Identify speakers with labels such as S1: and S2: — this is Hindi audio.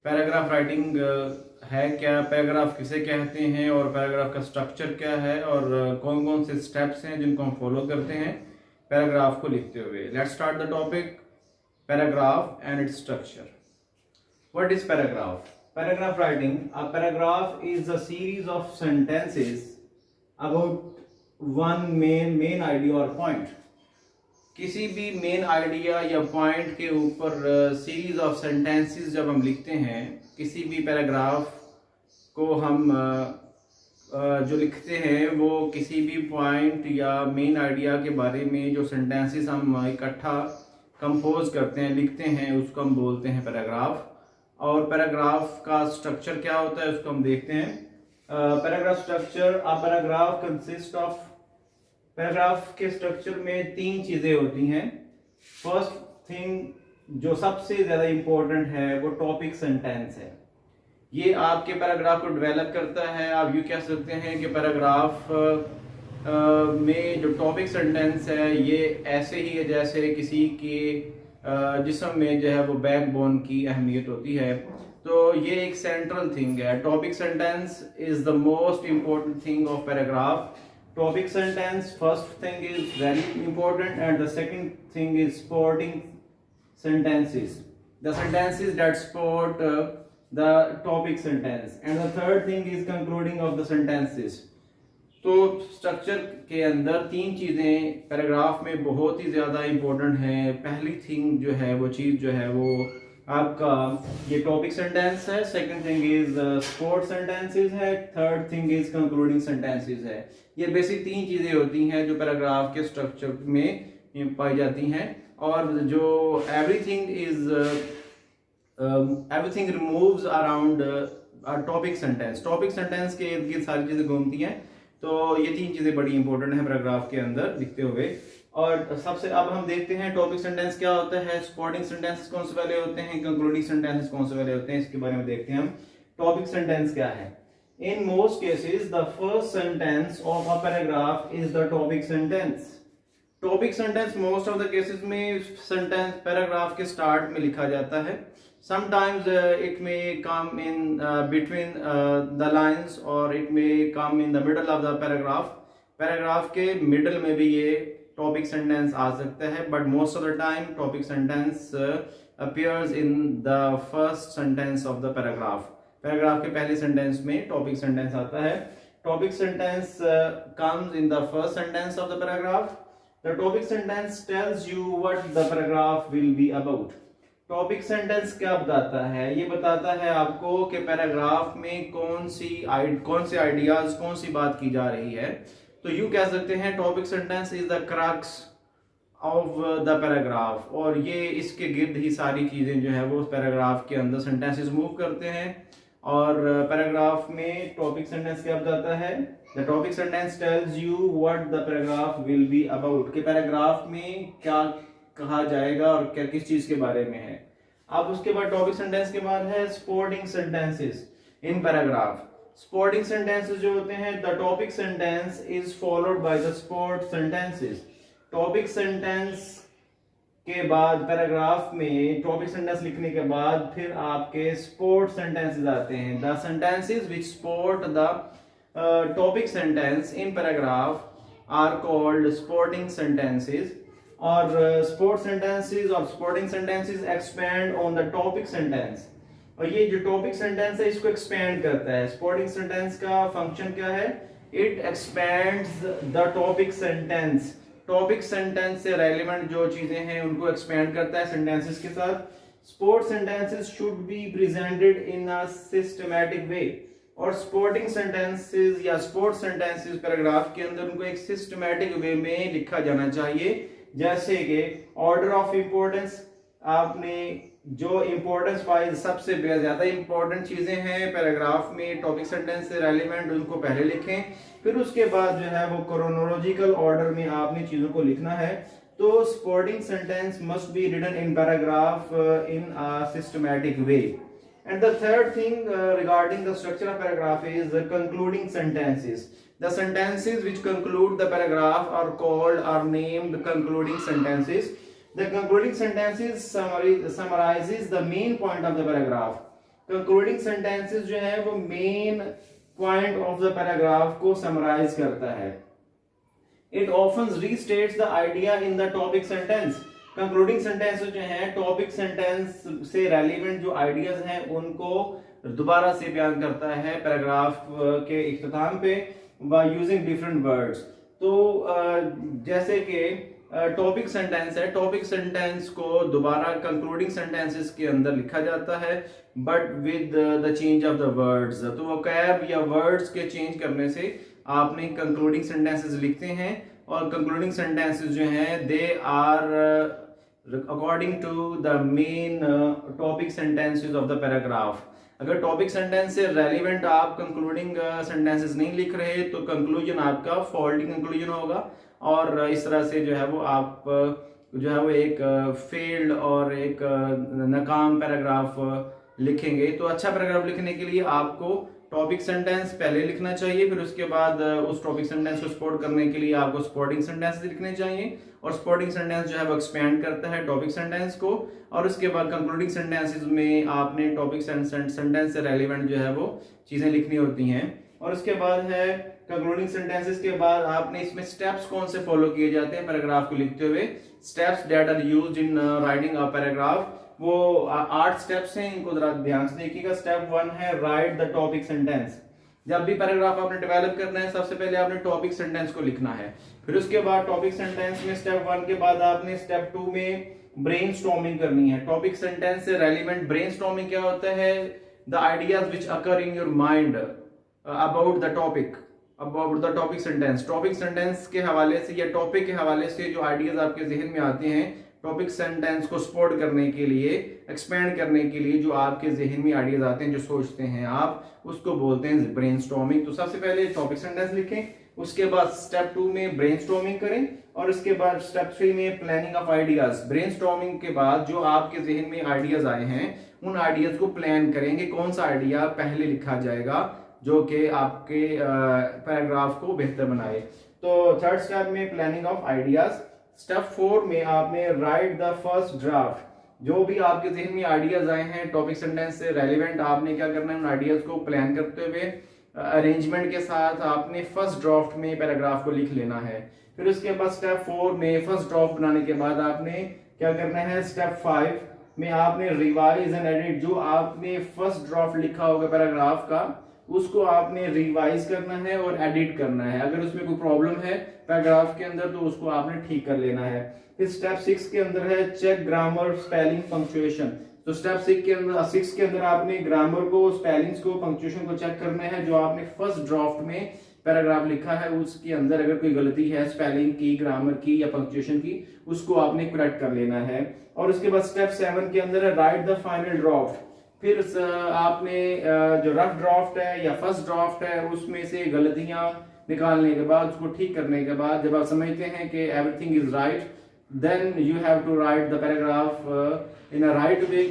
S1: पैराग्राफ राइटिंग है क्या, पैराग्राफ किसे कहते हैं और पैराग्राफ का स्ट्रक्चर क्या है और कौन कौन से स्टेप्स हैं जिनको हम फॉलो करते हैं पैराग्राफ को लिखते हुए। Let's start the topic paragraph and its structure. What is paragraph? Paragraph writing, a paragraph is a series of sentences about one main idea और पॉइंट। किसी भी मेन आइडिया या पॉइंट के ऊपर सीरीज ऑफ सेंटेंसेस जब हम लिखते हैं, किसी भी पैराग्राफ को हम जो लिखते हैं वो किसी भी पॉइंट या मेन आइडिया के बारे में जो सेंटेंसेस हम इकट्ठा कंपोज करते हैं, लिखते हैं, उसको हम बोलते हैं पैराग्राफ। और पैराग्राफ का स्ट्रक्चर क्या होता है उसको हम देखते हैं। Paragraph structure, a paragraph consist of, paragraph के स्ट्रक्चर में तीन चीजें होती हैं। फर्स्ट थिंग जो सबसे ज्यादा इंपॉर्टेंट है वो टॉपिक सेंटेंस है। ये आपके पैराग्राफ को डेवलप करता है। आप यूँ कह सकते हैं कि पैराग्राफ में जो टॉपिक सेंटेंस है ये ऐसे ही है जैसे किसी के जिस्म में जो है वो बैकबोन की अहमियत होती है। तो ये एक सेंट्रल थिंग है। Topic sentence is the most important thing of paragraph. Topic sentence, first thing is very important, and the second thing is supporting sentences, the sentences that support the topic sentence, and the third thing is concluding of the sentences. तो स्ट्रक्चर के अंदर तीन चीज़ें पैराग्राफ में बहुत ही ज़्यादा इम्पोर्टेंट हैं। पहली थिंग जो है वो चीज़ जो है वो आपका ये टॉपिक सेंटेंस है, second thing is support sentences है, third thing is concluding sentences है। ये बेसिक तीन चीजें होती हैं जो पैराग्राफ के स्ट्रक्चर में पाई जाती हैं। और जो everything removes around topic sentence, topic sentence के इर्द गिर्द सारी चीजें घूमती हैं। तो ये तीन चीजें बड़ी इंपॉर्टेंट है पैराग्राफ के अंदर लिखते हुए। और सबसे अब हम देखते हैं टॉपिक सेंटेंस क्या होता है, सपोर्टिंग सेंटेंसेस कौन से वाले होते हैं, कंक्लूडिंग सेंटेंसेस कौन से वाले होते हैं, इसके बारे में देखते हैं हम। टॉपिक सेंटेंस क्या है? In most cases the first sentence of a paragraph is the topic sentence. Topic sentence most of the cases में सेंटेंस पैराग्राफ के स्टार्ट में लिखा जाता है। Sometimes it may come in between the lines और it may come in the middle of the paragraph. Paragraph के मिडल में भी ये टॉपिक सेंटेंस आ सकता है, but most of the time topic sentence appears in the first sentence of the paragraph. Paragraph के पहले सेंटेंस में टॉपिक सेंटेंस आता है। Topic sentence comes in the first sentence of the paragraph. The topic sentence tells you what the paragraph will be about. Topic sentence क्या बताता है? ये बताता है आपको कि पैराग्राफ में कौन से आइडियाज, कौन सी बात की जा रही है। तो यूं कह सकते हैं topic sentence is the crux of the paragraph. और ये इसके गिर्द ही सारी चीजें जो है वो पैराग्राफ के अंदर सेंटेंसेस मूव करते हैं। और पैराग्राफ में टॉपिक सेंटेंस क्या बताता है? The topic sentence tells you what the paragraph will be about, कि पैराग्राफ में क्या कहा जाएगा और क्या किस चीज के बारे में है। अब उसके बाद टॉपिक सेंटेंस के बाद है supporting sentences in paragraph. Supporting sentences जो होते हैं, the topic sentence is followed by the support sentences. Topic sentence के बाद पैराग्राफ में टॉपिक सेंटेंस लिखने के बाद फिर आपके सपोर्ट सेंटेंसेस आते हैं। The sentences which support the topic sentence in paragraph are called supporting sentences. और सपोर्ट सेंटेंसेस और supporting sentences expand on the topic sentence. और ये जो टॉपिक सेंटेंस है इसको एक्सपैंड करता है। सपोर्टिंग सेंटेंस का फंक्शन क्या है? It expands the topic sentence. Topic sentence से रेलेवेंट जो चीजें हैं उनको एक्सपैंड करता है सेंटेंसेस के साथ। Support sentences should be presented in a systematic वे। और सपोर्टिंग सेंटेंसेस या सपोर्ट सेंटेंसेस पैराग्राफ के अंदर उनको एक सिस्टमैटिक वे में लिखा जाना चाहिए। जैसे कि ऑर्डर ऑफ इंपॉर्टेंस, आपने जो इंपॉर्टेंस वाइज सबसे ज्यादा इंपॉर्टेंट चीजें हैं पैराग्राफ में टॉपिक सेंटेंस से रेलेवेंट उनको पहले लिखें, फिर उसके बाद जो है वो क्रोनोलॉजिकल ऑर्डर में आपने चीजों को लिखना है। तो supporting sentence must be written in paragraph in a systematic way. And the third thing regarding the structure of paragraph is concluding sentences. The sentences which conclude the paragraph are called or named concluding sentences. The concluding sentences summarizes the main point of the paragraph. Concluding sentences जो है वो main point of the paragraph को समराइज करता है। It often restates the idea in the topic sentence. Concluding sentence जो है टॉपिक सेंटेंस से रेलिवेंट जो आइडियाज हैं उनको दोबारा से बयान करता है पैराग्राफ के इख्तिताम पे बाय यूजिंग डिफरेंट वर्ड्स। तो जैसे कि टॉपिक सेंटेंस है, टॉपिक सेंटेंस को दोबारा कंक्लूडिंग सेंटेंसेस के अंदर लिखा जाता है but with the change of the words. तो वोकैब या वर्ड्स के चेंज करने से आपने कंक्लूडिंग सेंटेंसेस लिखते हैं और कंक्लूडिंग सेंटेंसेस जो हैं they are according to the main topic sentences of the paragraph. अगर टॉपिक सेंटेंस से रेलिवेंट आप कंक्लूडिंग सेंटेंसेस नहीं लिख रहे तो कंक्लूजन आपका फॉल्टी कंक्लूजन होगा और इस तरह से जो है वो आप जो है वो एक फेल्ड और एक नाकाम पैराग्राफ लिखेंगे। तो अच्छा पैराग्राफ लिखने के लिए आपको टॉपिक सेंटेंस पहले लिखना चाहिए, फिर उसके बाद उस टॉपिक सेंटेंस को सपोर्ट करने के लिए आपको सपोर्टिंग सेंटेंस लिखने चाहिए और सपोर्टिंग सेंटेंस जो है वो एक्सपेंड करता है टॉपिक सेंटेंस को और उसके बाद कंक्लूडिंग सेंटेंसेस में आपने टॉपिक सेंटेंस से रेलिवेंट जो है वो चीजें लिखनी होती हैं। और उसके बाद है कंक्लूडिंग सेंटेंसेस के बाद आपने इसमें स्टेप्स कौन से फॉलो किए जाते हैं पैराग्राफ को लिखते हुए। Steps that are used in writing a paragraph, वो 8 स्टेप्स हैं, इनको जरा ध्यान से देखिएगा। स्टेप 1 है राइट द टॉपिक सेंटेंस। जब भी पैराग्राफ आपने डेवलप करना है सबसे पहले आपने टॉपिक सेंटेंस को लिखना है, फिर उसके बाद टॉपिक सेंटेंस में स्टेप 1 के बाद आपने स्टेप 2 में ब्रेनस्टॉर्मिंग करनी है। टॉपिक सेंटेंस से रेलिवेंट ब्रेनस्टॉर्मिंग क्या होता है? The ideas which occur in your mind about the topic sentence. Topic sentence के हवाले से या टॉपिक के हवाले से जो आइडियाज आपके जहन में आते हैं टॉपिक सेंटेंस को सपोर्ट करने के लिए, एक्सपेंड करने के लिए, जो आपके जहन में आइडियाज आते हैं, जो सोचते हैं आप, उसको बोलते हैं ब्रेनस्टॉर्मिंग। तो सबसे पहले टॉपिक सेंटेंस लिखें, उसके बाद स्टेप 2 में ब्रेनस्टॉर्मिंग करें और उसके बाद स्टेप 3 में प्लानिंग ऑफ आइडियाज। ब्रेनस्टॉर्मिंग के बाद जो आपके जहन में आइडियाज आए हैं उन आइडियाज को प्लान करेंगे कौन सा आइडिया पहले लिखा जाएगा जो कि आपके पैराग्राफ को बेहतर बनाए। तो थर्ड स्टेप में प्लानिंग ऑफ आइडियाज। स्टेप 4 में आपने राइट द फर्स्ट ड्राफ्ट। जो भी आपके जहन में आइडियाज आए हैं टॉपिक सेंटेंस से रेलिवेंट, आपने क्या करना है उन आइडियाज को प्लान करते हुए अरेंजमेंट के साथ आपने फर्स्ट ड्राफ्ट में पैराग्राफ को लिख लेना है। फिर उसके बाद स्टेप 4 में फर्स्ट ड्राफ्ट बनाने के बाद आपने क्या करना है, स्टेप 5 में आपने रिवाइज एंड एडिट। जो आपने फर्स्ट ड्राफ्ट लिखा होगा पैराग्राफ का उसको आपने रिवाइज करना है और एडिट करना है। अगर उसमें कोई प्रॉब्लम है पैराग्राफ के अंदर तो उसको आपने ठीक कर लेना है। फिर स्टेप 6 के अंदर है चेक ग्रामर, स्पेलिंग, पंक्चुएशन। तो स्टेप 6 के अंदर आपने ग्रामर को, स्पेलिंग्स को, पंक्चुएशन को चेक करना है। जो आपने फर्स्ट ड्राफ्ट में पैराग्राफ लिखा है उसके अंदर अगर कोई गलती है स्पेलिंग की, ग्रामर की या पंक्चुएशन की, उसको आपने करेक्ट कर लेना है। और उसके बाद स्टेप 7 के अंदर है राइट द फाइनल ड्राफ्ट। फिर आपने जो रफ ड्राफ्ट है या फर्स्ट ड्राफ्ट है उसमें से गलतियां निकालने के बाद, उसको ठीक करने के बाद, जब आप समझते हैं कि everything is right, then you have to write the paragraph in a right way.